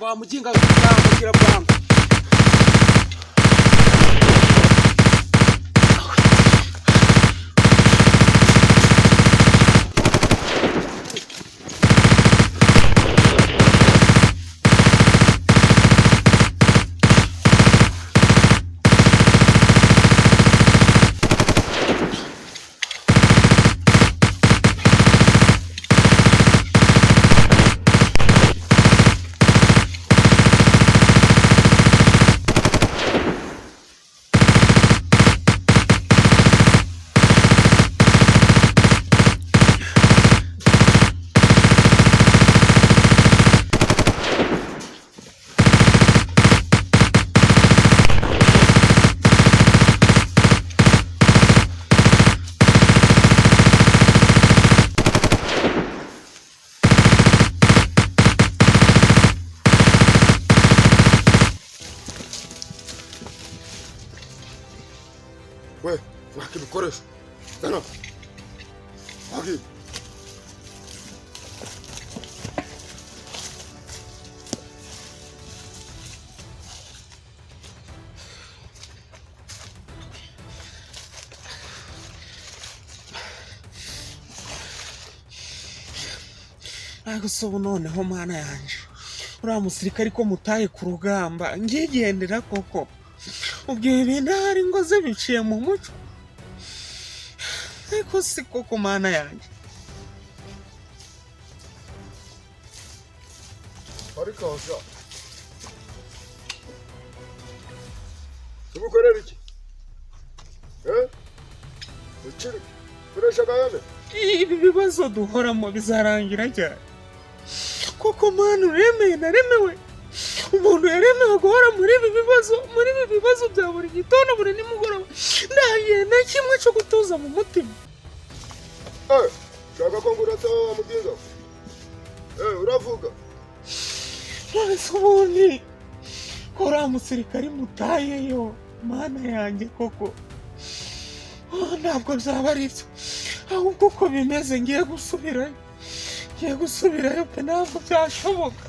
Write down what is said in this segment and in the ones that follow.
wa mujinga kugira bwangu. We, wakibikoresho. Zana. Waki. Ariko so noneho mana yanje. Uriya musirikare ko mutaye ku rugamba ngigendera koko. Ubwiye ibintu hari ngo ze biciye mu muco. Ariko si koko mana yanjye. Ariko osha. Tubukorera iki? Ukiri kuresha gayane. Ibi bibazo duhoramo bizarangira cyane. Koko mana uremeye naremewe. Umuntu yaremewe guhora muri ibi bibazo bya buri gitondo buri nimugoroba ndahiye na kimwe cyo gutuza mu mutima. Shaka ko ngurata wa mudinga. Uravuga. Mwese ubundi uriya musirikare mutayeyo mana yanjye koko ntabwo byaba ari byo ahubwo uko bimeze ngiye gusubirayo pe ntabwo byashoboka.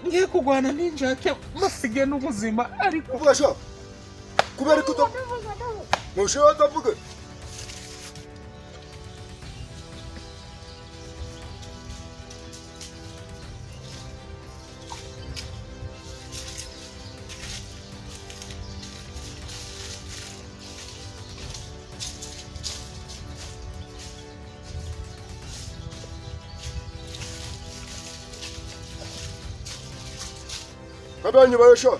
Ngiye kurwana n'injake masige n'ubuzima ariko uvuga kubera ko mushoboye atavuga. Abanyi bayosha.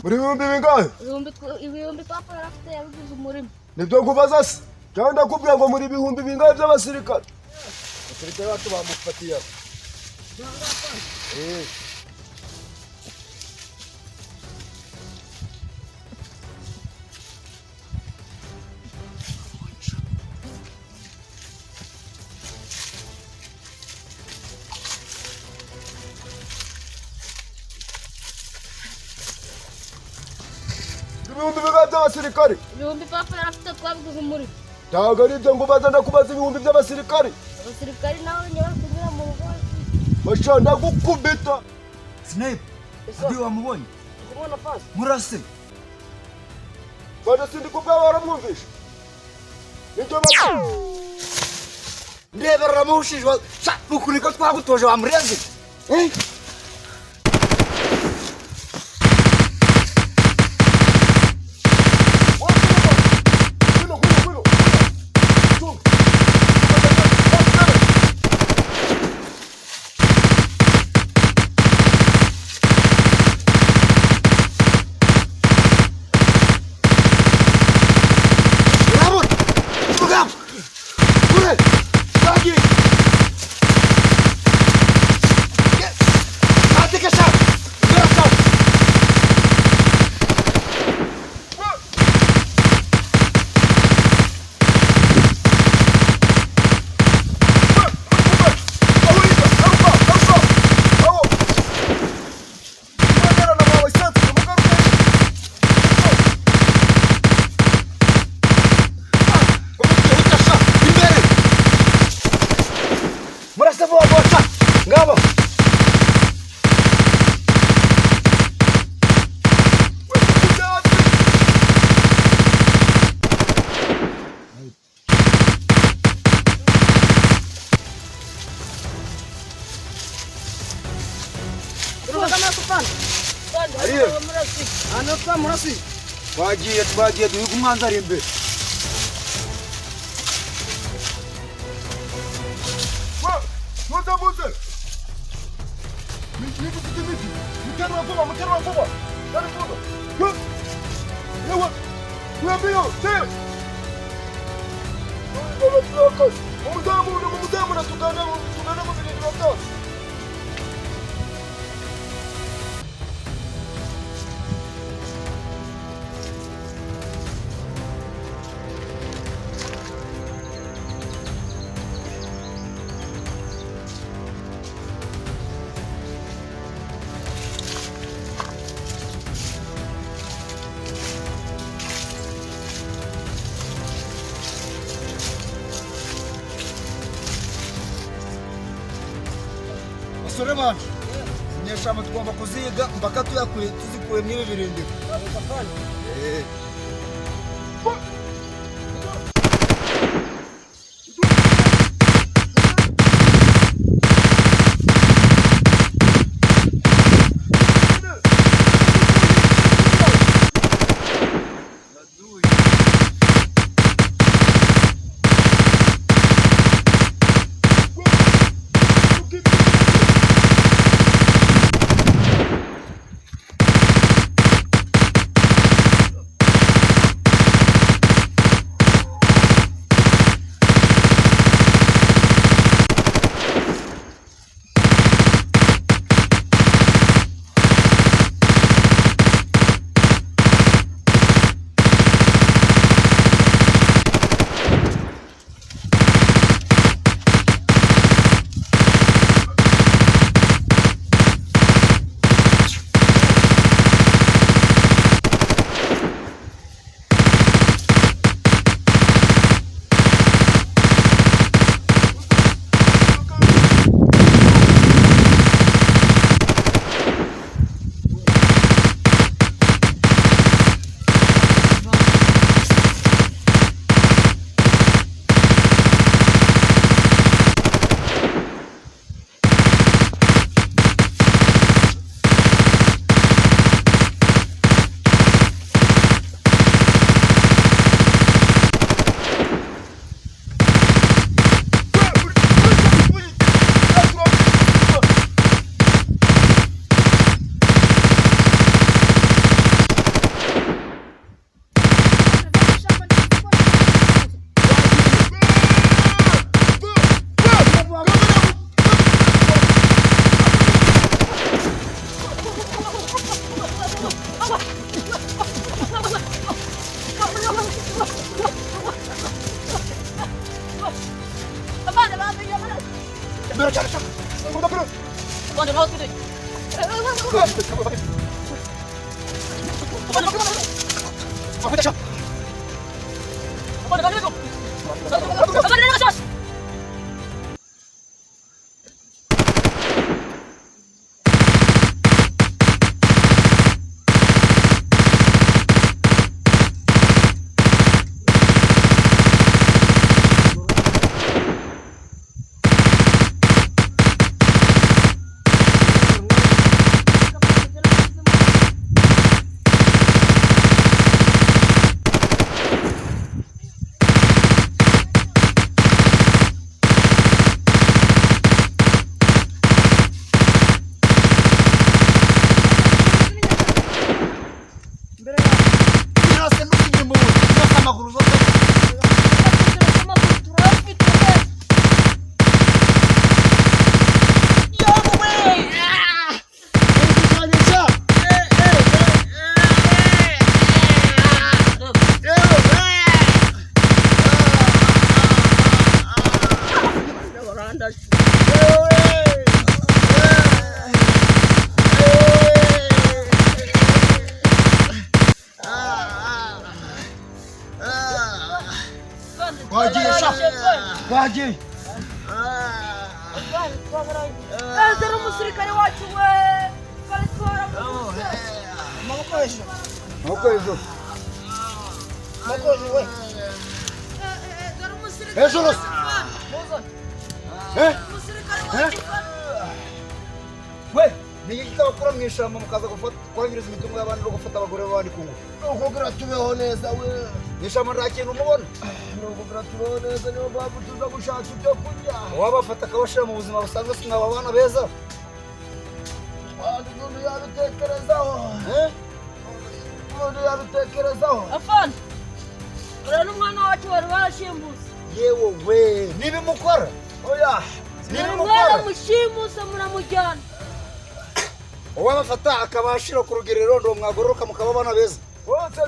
Muri bihumbi bingahe? Ibihumbi papa yarafite yabigize umurimo. Nibyo kubaza se? Cyangwa ndakubwira ngo muri bihumbi bingahe by'abasirikare? Abasirikare bacu bamufatiye. Ibihumbi bingahe by'abasirikare? Ibihumbi papa yarafite twabigize umurimo. Ntabwo ari ibyo ngo baza ndakubaza ibihumbi by'abasirikare. Abasirikare nawe nyabara kunyura mu rugo. Basha ndagukubita. Snipe, ndio wamubonye? Kumona fast. Murase. Bado sindi kubwa baramwumvisha. Nibyo Ndebera mushijwa. Sa nukuriko twagutoje wamureze. vuba vuba ngabo. Anapfa murasi. Twagiye duhiga umwanzi ari imbere. Muze. Miki mfite miki. Muterura vuba. Dani vuba. Yewe. Webiyo, te. Umuzamu tugana mu birindiro byose. Basore banje. Inyeshamba tugomba kuziga mpaka tuzikuye n'ibi birindiro. dore umusirikare wacu we baratwara amaboko hejuru amaboko hejuru amaboko hejuru we dore umusirikare hejuru umusirikare wacu we ni iki cyabakura mu ishyamba mukaza kwangiriza imitungo y'abandi no gufata abagore b'abandi ku ngufu nukugira tubeho neza we mu ishyamba nta kintu umubona nukugira tubeho neza niyo mpamvu tuza gushaka ibyo kurya uwabafata akabashyira mu buzima busanzwe si mwaba abana beza kandi umuntu yabitekerezaho umuntu yabitekerezaho afana uriya n'umwana wacu wari warashimbutse yewe we nibimukora oya umwana mushimusa muramujyana uwabafata akabashyira ku rugerero ndo mwagororoka mukaba abana beza bose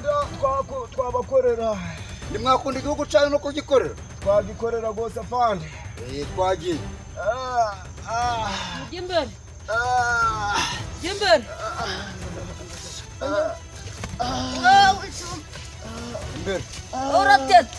twabakorera nimwakunda igihugu cyanyu no kugikorera twagikorera rwose afande twagiye mujye imbere jya imbere imbere urateta